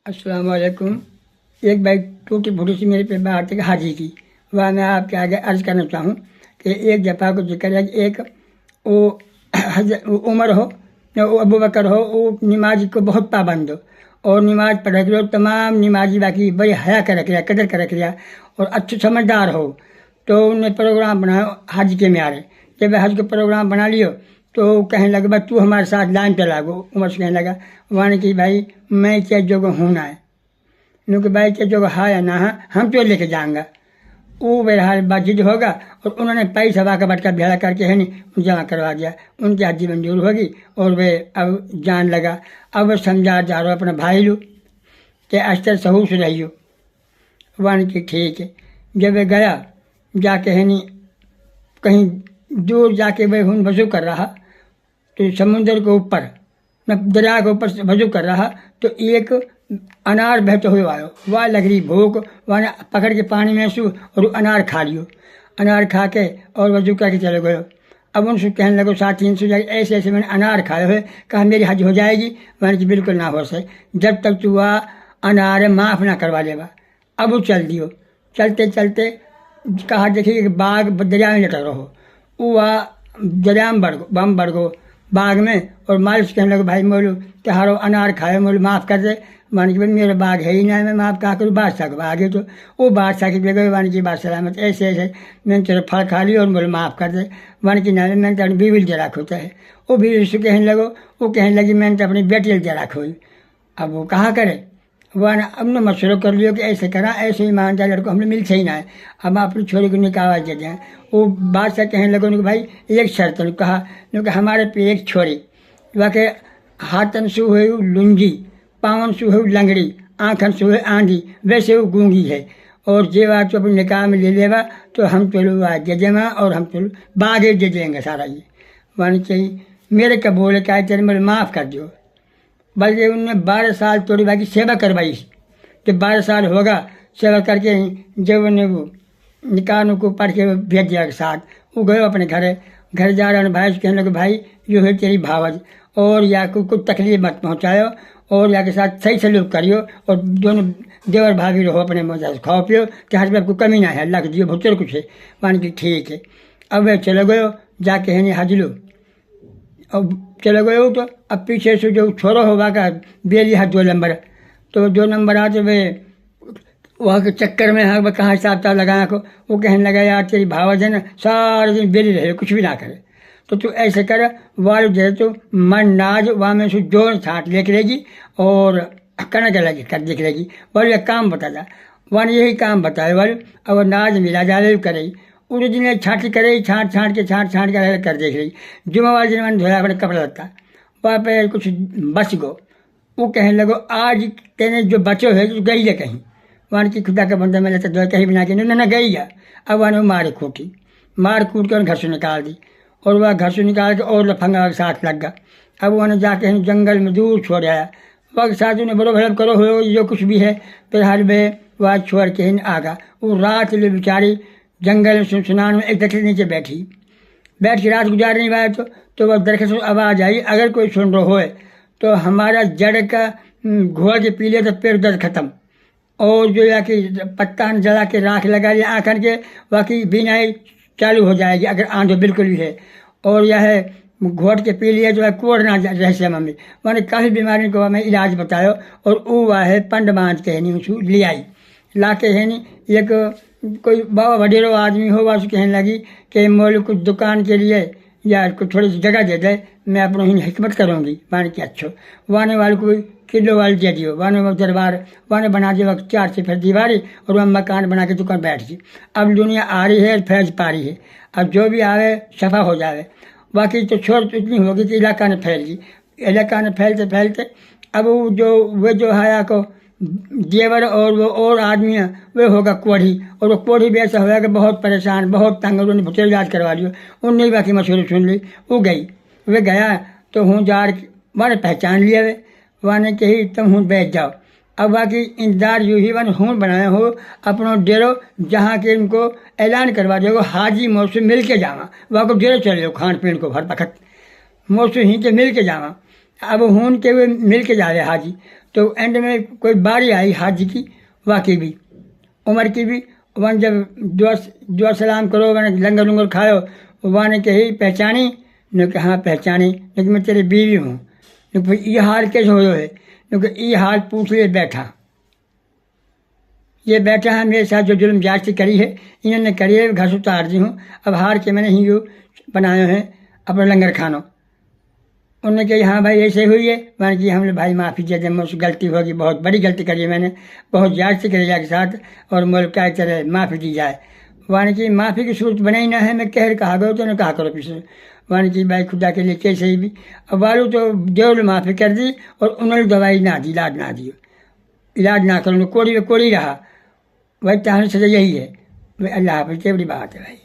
अस्सलाम वालेकुम। एक बाइक टूटी फूटी सी मेरे पे बात थी हाजी की। वह मैं आपके आगे अर्ज करना चाहूँ कि एक दफ़ा को जिक्र है कि एक वो वो उमर हो या वो अबू बकर हो, वो नमाज को बहुत पाबंद हो और नमाज पढ़ रहे तमाम नमाजी बाकी बड़ी हया कर रख लिया, कदर कर रख लिया और अच्छे समझदार हो। तो उन्होंने प्रोग्राम बनाया हज के म्यारे। जब हज का प्रोग्राम बना लियो तो कहने लगे भाई तू हमारे साथ लाइन पे लागो। उमर से कहने लगा वाने की भाई मैं क्या जोग होना है, क्योंकि भाई क्या जोग हा या ना हा हम तो लेके जाऊंगा। वो बहरहाल बातचीत होगा और उन्होंने पैसा वाका बटका भेड़ा करके है नहीं जमा करवा दिया। उनकी हजी मंजूर होगी और वे अब जान लगा। अब वो समझा जा रहा अपना भाई लो कि अस्तर सहूस रहियो। वन की ठीक है। जब वे गया जाके है नहीं कहीं दूर जाके वे हूँ वजू कर रहा तो समुद्र के ऊपर न दरिया के ऊपर से वजू कर रहा तो एक अनार बहते हुए आयो। वह लग रही भूख, वह पकड़ के पानी में सू और अनार खा लियो। अनार खा के और वजू करके चले गए। अब उनसे कहने लगो साथी से जाके ऐसे ऐसे मैंने अनार खाए हुए, कहा मेरी हज हो जाएगी। मैंने कि बिल्कुल ना हो सके जब तक तू वह अनार माफ़ ना करवा लेगा। अब वो चल दियो। चलते चलते कहा देखिए बाघ दरिया में लटक रहो। वह दरिया में बढ़ गो बाग में और मालिश कहने लगे भाई मोलू त्योहारों अनार खाए मोलू माफ़ कर दे। मान की भाई मेरा बाग है ही ना, मैं माफ़ कहा करूँ बादशाह को आगे तो वो बादशाह की जगह मान की बात सलामत ऐसे ऐसे मैंने तेरे फल खा लिया और बोले माफ़ कर दे। मान की ना मैंने तो अपनी बीवी जरा खोता है। वो बीवी से कहने लगो, वो कहने लगी मैंने तो अपनी बेटी जरा खोई। अब वो कहा करे वह अब न मशवरा कर लियो कि ऐसे करा ऐसे ही मान जाए लड़को हमने मिल सही ना है, अब अपनी छोरी को निकाह दे दें। वो बादशाह कहने लगो कि भाई एक शर्त ने कहा क्योंकि हमारे पे एक छोरी वाके हाथन से हुए लुंगी, पावन से हुए लंगड़ी, आँखन से हुए आंधी, वैसे वो गूंगी है और जे बात तो अपने निकाह में ले लेवा तो हम तो दे देंगे और हम तो बागे दे देंगे सारा। ये मान चाहिए मेरे कबूल क्या तेरे मेरे माफ़ कर दियो। बल्कि उनने 12 साल तोड़ी भाई की सेवा करवाई। जब 12 साल होगा सेवा करके जब उन्हें वो निकाह को पढ़ के भेज दिया के साथ वो गए अपने घर जा रहे भाई से कहने लगे भाई यो है तेरी भावज और या को कुछ तकलीफ मत पहुँचायो और या के साथ सही सलूक करियो और दोनों देवर भाभी रहो अपने मजा से खाओ पियो कि हर आपको कमी ना है, अल्लाह के दियो भुतर कुछ है। मान की ठीक है। अब वे चले गए जाके है नहीं हज लो। अब चले गए हो तो अब पीछे से जो छोरा होगा का बेली हाथ 2 नंबर तो 2 नंबर आते वे वहाँ के चक्कर में हाँ कहाँ हिसाब किताब लगाया को वो कहने लगा यार तेरी भावज है ना सारे दिन बेली रहे कुछ भी ना करे तो तू ऐसे कर वाल जो तो मन नाज वहाँ में से जोड़ छाट लेके रहेगी और कनक लगी कर देख रहेगी। बोले काम बता जा वन यही काम बताए वाले और नाज मिला जाले करे उस दिन छाटी करे छाट छाट के कर देख रही। जुम्मा वाले दिन मैंने धोया अपने कपड़ा लगता वहाँ पे कुछ बच गो। वो कहने लगो आज तेने जो बचे है तो गई है कहीं वहाँ की खुदा का बंदा मैं लेता कहीं बना के ना गई है। अब वहाँ मारे खूटी मार कूट के घर से निकाल दी और वह घर से निकाल के और लफंगा के साथ लग गया। अब वहाँ जाके जंगल में दूर छोड़ आया। वह साथ उन्हें बड़ो भरम करो हो जो कुछ भी है फिलहाल में वह छोड़ के ही आ गया। वो रात ले बेचारी जंगल में सुनसान में एक दरख्त नीचे बैठ के रात गुजार नहीं पाया तो वह दरख्त आवाज़ आई अगर कोई सुन रहा हो तो हमारा जड़ का घोल के पी लिया तो पेड़ दर्द खत्म और जो या कि पत्ता जला के राख लगा लिया आखिर के बाकी बीनाई चालू हो जाएगी अगर आंधो बिल्कुल भी है और यह है घोट के पी लिया जो है कोड़ ना रहस्य मम्मी मैंने काफ़ी बीमारी को मैं इलाज बतायो और वो वह है पंड बांध के नहीं उसको ले आई ला के है नहीं एक कोई बाबा वडेरो आदमी हो वह कहने लगी कि मोल कुछ दुकान के लिए या कुछ थोड़ी सी जगह दे दे मैं अपनी ही हिकमत करूँगी। मान के अच्छो वाने वाले को किलो वाले दे दियो वाने दरबार वाने बना दिया 4 से फिर दीवारी और वह मकान बना के दुकान बैठ गई। अब दुनिया आ रही है फैज पा रही है अब जो भी आवे सफ़ा हो जाए बाकी तो छोड़ तो इतनी होगी कि इलाका ने फैल गई। इलाका ने फैलते फैलते अब वो जो हया को जेवर और वो और आदमी है वे होगा कोढ़ी और वो कोढ़ी भी ऐसा होगा कि बहुत परेशान बहुत तंग उन्होंने भुतेल इलाज करवा लियो। उनने ही बाकी मशहूरी सुन ली वो गई वे गया तो हूँ जार मैंने पहचान लिया वे वाने के ही तुम हूँ बैठ जाओ। अब बाकी इंतजार यूँ ही वन हूँ बनाया हो अपनों डेरो जहाँ के इनको ऐलान करवा देगा हाजी मौसम मिल के जावा वहाँ को डेरो चले जाओ खान पीन को हर वक्त मौसम ही के मिल के जावा। अब हूँ के वे मिल के जा रहे हाजी तो एंड में कोई बारी आई हाजी की, वाकई भी उमर की भी। वन जब दुआ सलाम करो, वन लंगर लंगर खाओ, वन कही पहचानी ने कि हाँ पहचानी, लेकिन मैं तेरी बीवी हूँ। लेकिन ये हाल कैसे हो है, क्योंकि ये हाल पूछ ले बैठा, ये बैठा है मेरे साथ जो जुल्म जास्ती करी है, इन्होंने करी है, घर से उतार दी हूँ। अब हार के मैंने ही जो बनाए हैं अपने लंगर खानों। उन्होंने कही हाँ भाई ऐसे हुई है। मैंने कि हमने भाई माफ़ी दे दे, मुझसे गलती होगी, बहुत बड़ी गलती करी है मैंने, बहुत जास्ती करी के साथ, और मुझे क्या तरह माफ़ी दी जाए। वाने की माफ़ी की सूरत बनाई ना है, मैं कहर कहा गया तो उन्हें कहा करो पीछे। वाने की भाई खुदा के लिए कैसे ही भी। अब वालू तो देवल माफ़ी कर दी, और उन्होंने दवाई ना दी, इलाज ना दी, इलाज ना करो, कोड़ी में कोड़ी रहा। भाई चाहने सजा यही है भाई। अल्लाह हाफ़िज़, बड़ी बात है भाई।